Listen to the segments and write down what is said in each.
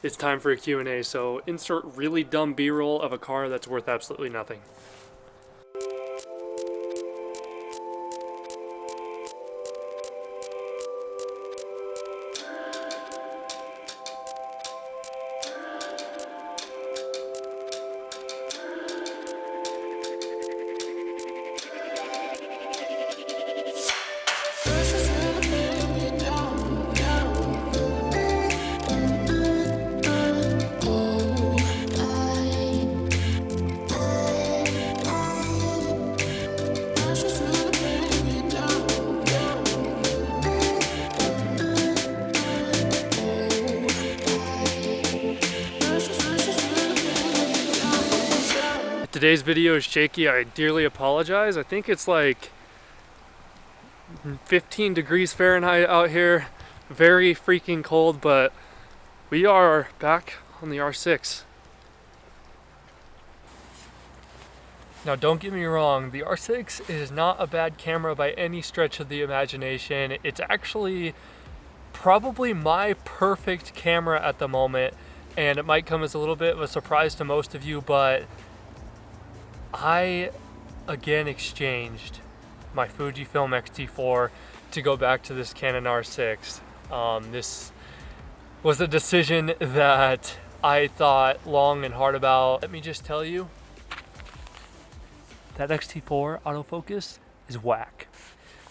It's time for a Q&A, so insert really dumb B-roll of a car that's worth absolutely nothing. Today's video is shaky. I dearly apologize. I think it's like 15 degrees Fahrenheit out here. Very freaking cold, but we are back on the R6. Now don't get me wrong, the R6 is not a bad camera by any stretch of the imagination. It's actually probably my perfect camera at the moment, and it might come as a little bit of a surprise to most of you, but I again exchanged my Fujifilm XT4 to go back to this Canon R6. This was a decision that I thought long and hard about. Let me just tell you, that XT4 autofocus is whack.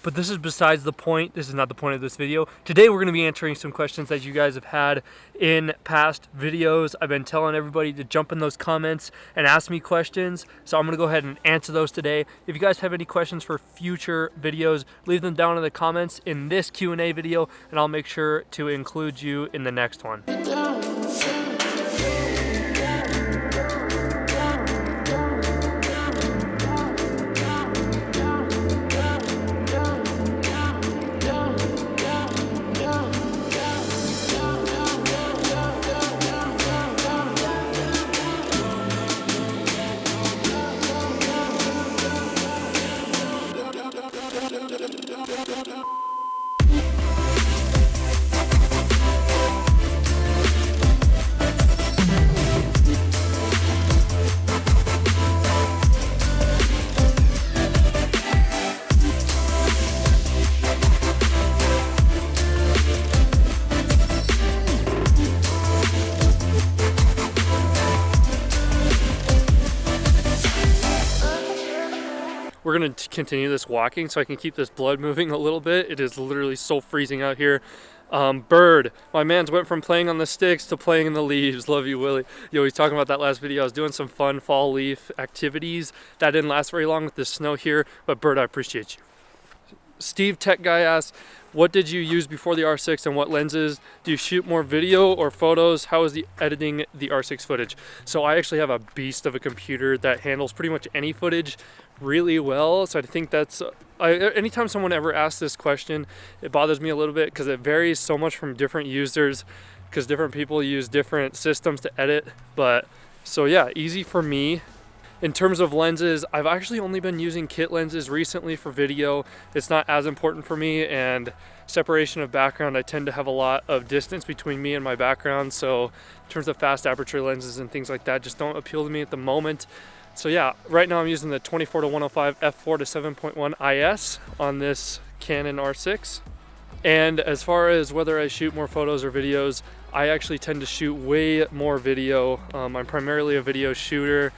But this is besides the point. This is not the point of this video. Today we're going to be answering some questions that you guys have had in past videos. I've been telling everybody to jump in those comments and ask me questions, so I'm going to go ahead and answer those today. If you guys have any questions for future videos, leave them down in the comments in this Q&A video, and I'll make sure to include you in the next one. We're going to continue this walking so I can keep this blood moving a little bit. It is literally so freezing out here. Bird, my man's went from playing on the sticks to playing in the leaves. Love you, Willie. Yo, he's talking about that last video. I was doing some fun fall leaf activities. That didn't last very long with the snow here, but Bird, I appreciate you. Steve Tech Guy asks, what did you use before the R6 and what lenses? Do you shoot more video or photos? How is the editing the R6 footage? So I actually have a beast of a computer that handles pretty much any footage really well. So I think that's, anytime someone ever asks this question, it bothers me a little bit because it varies so much from different users, because different people use different systems to edit. But so yeah, easy for me. In terms of lenses, I've actually only been using kit lenses recently for video. It's not as important for me, and separation of background, I tend to have a lot of distance between me and my background. So in terms of fast aperture lenses and things like that, just don't appeal to me at the moment. So yeah, right now I'm using the 24-105 f4 to 7.1 IS on this Canon R6. And as far as whether I shoot more photos or videos, I actually tend to shoot way more video. I'm primarily a video shooter,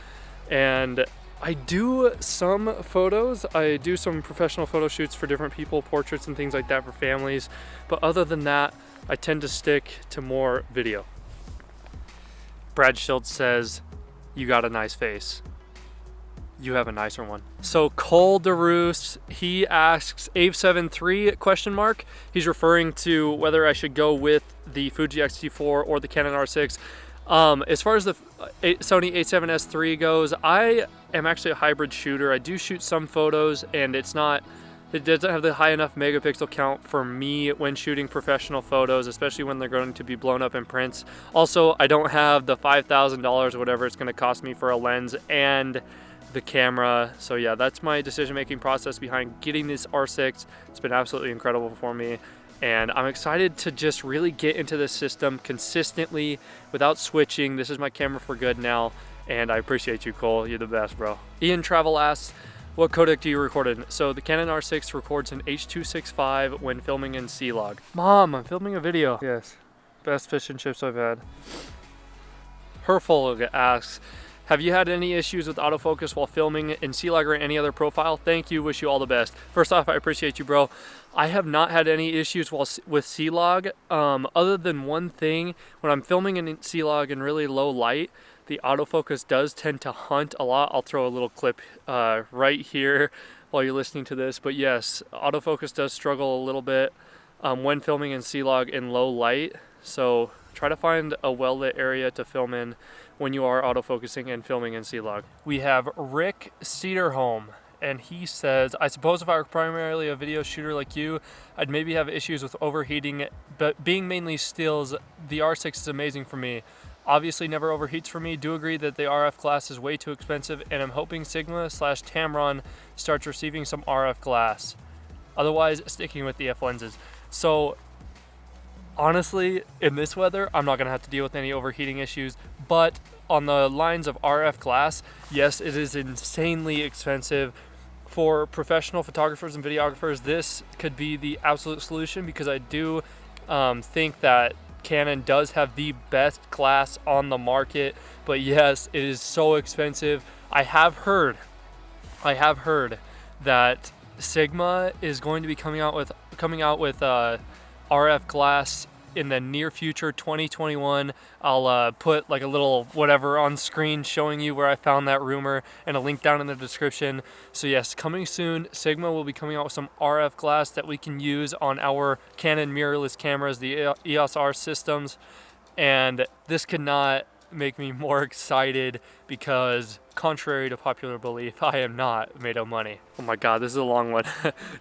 and I do some photos. I do some professional photo shoots for different people, portraits and things like that for families. But other than that, I tend to stick to more video. Brad Schultz says, you got a nice face. You have a nicer one. So Cole DeRoos, he asks Ave73 question mark. He's referring to whether I should go with the Fuji XT4 or the Canon R6. As far as the Sony a7S III goes, I am actually a hybrid shooter. I do shoot some photos, and it doesn't have the high enough megapixel count for me when shooting professional photos, especially when they're going to be blown up in prints. Also, I don't have the $5,000 or whatever it's going to cost me for a lens and the camera. So yeah, that's my decision-making process behind getting this R6. It's been absolutely incredible for me. and I'm excited to just really get into this system consistently without switching. This is my camera for good now, and I appreciate you, Cole. You're the best, bro. Ian Travel asks, what codec do you record in? So the Canon R6 records in H.265 when filming in C-Log. Mom, I'm filming a video. Yes, best fish and chips I've had. Herfolg asks, have you had any issues with autofocus while filming in C-Log or any other profile? Thank you, wish you all the best. First off, I appreciate you, bro. I have not had any issues with C-Log, other than one thing. When I'm filming in C-Log in really low light, the autofocus does tend to hunt a lot. I'll throw a little clip right here while you're listening to this. But yes, autofocus does struggle a little bit when filming in C-Log in low light. So try to find a well-lit area to film in when you are autofocusing and filming in C-Log. We have Rick Cedarholm, and he says, I suppose if I were primarily a video shooter like you, I'd maybe have issues with overheating, but being mainly stills, the R6 is amazing for me. Obviously never overheats for me. Do agree that the RF glass is way too expensive, and I'm hoping Sigma/Tamron starts receiving some RF glass. Otherwise, sticking with the F lenses. So honestly, in this weather, I'm not gonna have to deal with any overheating issues, but on the lines of RF glass, yes, it is insanely expensive. For professional photographers and videographers, this could be the absolute solution, because I do think that Canon does have the best glass on the market, but yes, it is so expensive. I have heard that Sigma is going to be coming out with RF glass in the near future, 2021. I'll put like a little whatever on screen showing you where I found that rumor, and a link down in the description. So yes, coming soon, Sigma will be coming out with some RF glass that we can use on our Canon mirrorless cameras, the EOS R systems, and this could not make me more excited, because contrary to popular belief, I am not made of money. Oh my god, this is a long one.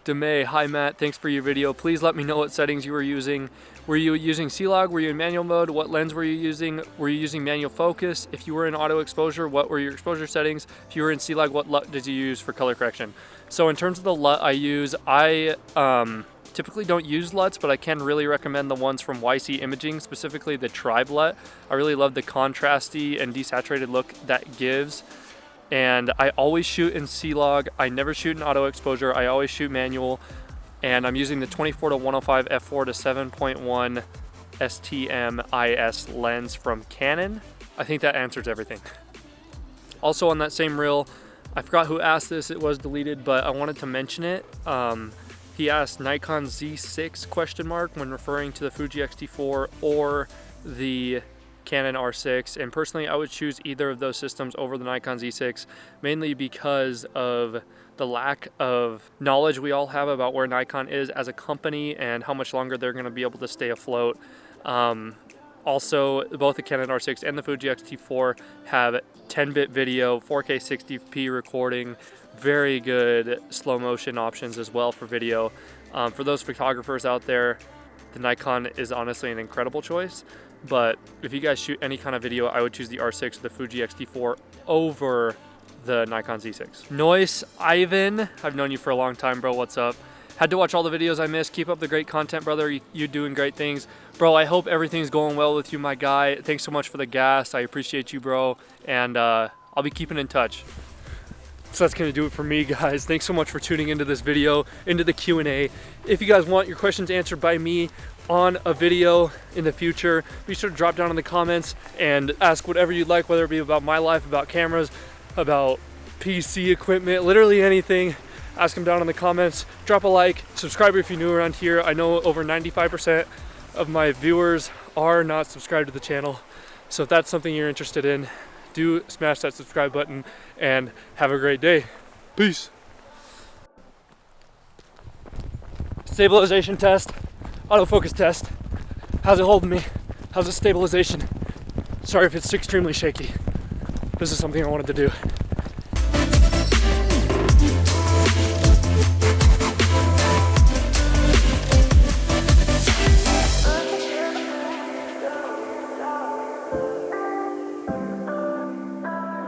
Demay, hi Matt, thanks for your video. Please let me know what settings you were using. Were you using C-Log? Were you in manual mode? What lens were you using? Were you using manual focus? If you were in auto exposure, what were your exposure settings? If you were in C-Log, what LUT did you use for color correction? So in terms of the LUT I use, I typically don't use LUTs, but I can really recommend the ones from YC Imaging, specifically the Tribe LUT. I really love the contrasty and desaturated look that gives. And I always shoot in C-Log. I never shoot in auto exposure. I always shoot manual. And I'm using the 24-105 f4 to 7.1 STM IS lens from Canon. I think that answers everything. Also on that same reel, I forgot who asked this, it was deleted, but I wanted to mention it. He asked Nikon Z6 when referring to the Fuji XT4 or the Canon R6, and personally I would choose either of those systems over the Nikon Z6, mainly because of the lack of knowledge we all have about where Nikon is as a company and how much longer they're going to be able to stay afloat. Also, both the Canon R6 and the Fuji XT4 have 10-bit video, 4K 60p recording, very good slow motion options as well for video. For those photographers out there, the Nikon is honestly an incredible choice. But if you guys shoot any kind of video, I would choose the R6 or the Fuji XT4 over the Nikon Z6. Noise Ivan, I've known you for a long time, bro. What's up? Had to watch all the videos I missed. Keep up the great content, brother. You're doing great things. Bro, I hope everything's going well with you, my guy. Thanks so much for the gas. I appreciate you, bro. And I'll be keeping in touch. So that's going to do it for me, guys. Thanks so much for tuning into this video, into the Q&A. If you guys want your questions answered by me on a video in the future, be sure to drop down in the comments and ask whatever you'd like, whether it be about my life, about cameras, about PC equipment, literally anything. Ask them down in the comments. Drop a like, subscribe if you're new around here. I know over 95% of my viewers are not subscribed to the channel. So if that's something you're interested in, do smash that subscribe button and have a great day. Peace. Stabilization test, autofocus test. How's it holding me? How's the stabilization? Sorry if it's extremely shaky. This is something I wanted to do.